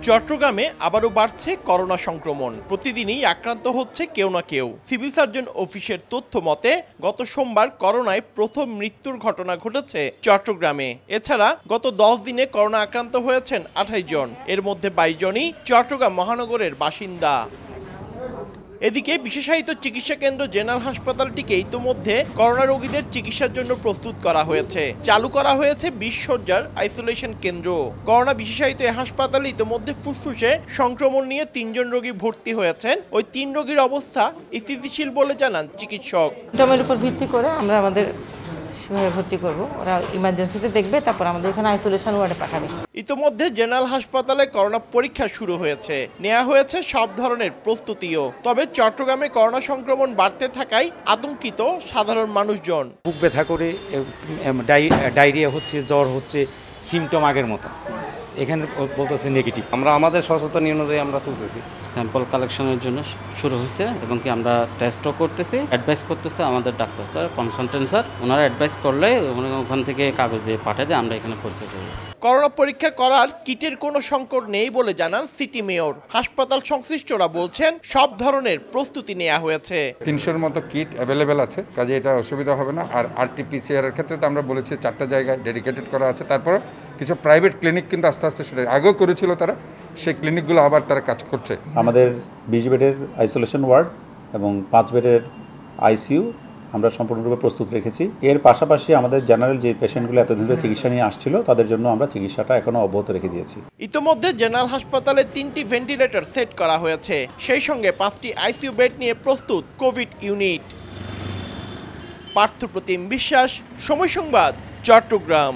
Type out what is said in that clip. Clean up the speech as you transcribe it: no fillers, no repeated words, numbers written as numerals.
চট্টগ্রামে আবারও বাড়ছে করোনা সংক্রমণ। প্রতিদিনই আক্রান্ত হচ্ছে কেউ না কেউ। সিভিল সার্জন অফিসের তথ্য মতে গত সোমবার করোনায় প্রথম মৃত্যুর ঘটনা ঘটেছে চট্টগ্রামে। এছাড়া গত 10 দিনে করোনা আক্রান্ত হয়েছেন 28 জন, এর মধ্যে 22 জনই চট্টগ্রাম মহানগরের বাসিন্দা। এদিকে বিশেষায়িত চিকিৎসা কেন্দ্র জেনারেল হাসপাতালটিকে ইতোমধ্যে করোনা রোগীদের চিকিৎসার জন্য প্রস্তুত করা হয়েছে। চালু করা হয়েছে 20 শয্যার আইসোলেশন কেন্দ্র। করোনা বিশেষায়িত এই হাসপাতালে ইতোমধ্যে ফুসফুসে সংক্রমণ নিয়ে 3 জন রোগী ভর্তি হয়েছেন। ওই 3 রোগীর অবস্থা স্থিতিশীল বলে জানান চিকিৎসক। সিমটমের উপর ভিত্তি করে আমরা আমাদের ভর্তি করব, ওরা ইমার্জেন্সিতে দেখবে, তারপর আমাদের এখানে আইসোলেশন ওয়ার্ডে পাঠাবে। ইতোমধ্যে জেনারেল হাসপাতালে করোনা পরীক্ষা শুরু হয়েছে, নেওয়া হয়েছে সব ধরনের প্রস্তুতিও। তবে চট্টগ্রামে করোনা সংক্রমণ বাড়তে থাকায় আতঙ্কিত সাধারণ মানুষজন। বুক ব্যথা করে, ডায়রিয়া হচ্ছে, জ্বর হচ্ছে, সিমটম আগের মতো। এখানে বলতেছে নেগেটিভ। আমরা আমাদের সচেতন অনুযায়ী আমরা চলতেছি। স্যাম্পল কালেকশনের জন্য শুরু হয়েছে এবং কি আমরা টেস্টও করতেছি, অ্যাডভাইস করতেছে আমাদের ডাক্তার স্যার, কনসালটেন্ট স্যার। ওনারা অ্যাডভাইস করলে ওখান থেকে কাগজ দিয়ে পাঠিয়ে দিয়ে আমরা এখানে পরীক্ষা করি। করোনা পরীক্ষা করার কিটের কোনো সংকট নেই বলে জানান সিটি মেয়র। হাসপাতাল সংশ্লিষ্টরা বলছেন সব ধরনের প্রস্তুতি নেওয়া হয়েছে। 300-র মতো কিট অ্যাভেলেবেল আছে, কাজে এটা অসুবিধা হবে না। আর আরটিপিসিআর এর ক্ষেত্রে তো আমরা বলেছি 4টা জায়গায় ডেডিকেটেড করা আছে। তারপরে কিছু প্রাইভেট ক্লিনিক কিন্তু আস্তে আস্তে সেটা আগেও করেছিল তারা, সেই ক্লিনিকগুলো আবার তারা কাজ করছে। আমাদের 20 বেডের আইসোলেশন ওয়ার্ড এবং 5 বেডের আইসিইউ আমরা সম্পূর্ণরূপে প্রস্তুত রেখেছি। এর পাশাপাশি আমাদের জেনারেল যে পেশেন্টগুলো এতদিন ধরে চিকিৎসা নিয়ে আসছিল তাদের জন্য আমরা চিকিৎসাটা এখনো অব্যাহত রেখে দিয়েছি। ইতোমধ্যে জেনারেল হাসপাতালে 3টি ভেন্টিলেটর সেট করা হয়েছে, সেই সঙ্গে 5টি আইসিইউ বেড নিয়ে প্রস্তুত কোভিড ইউনিট। পার্থপ্রতিম বিশ্বাস, সময় সংবাদ, চট্টগ্রাম।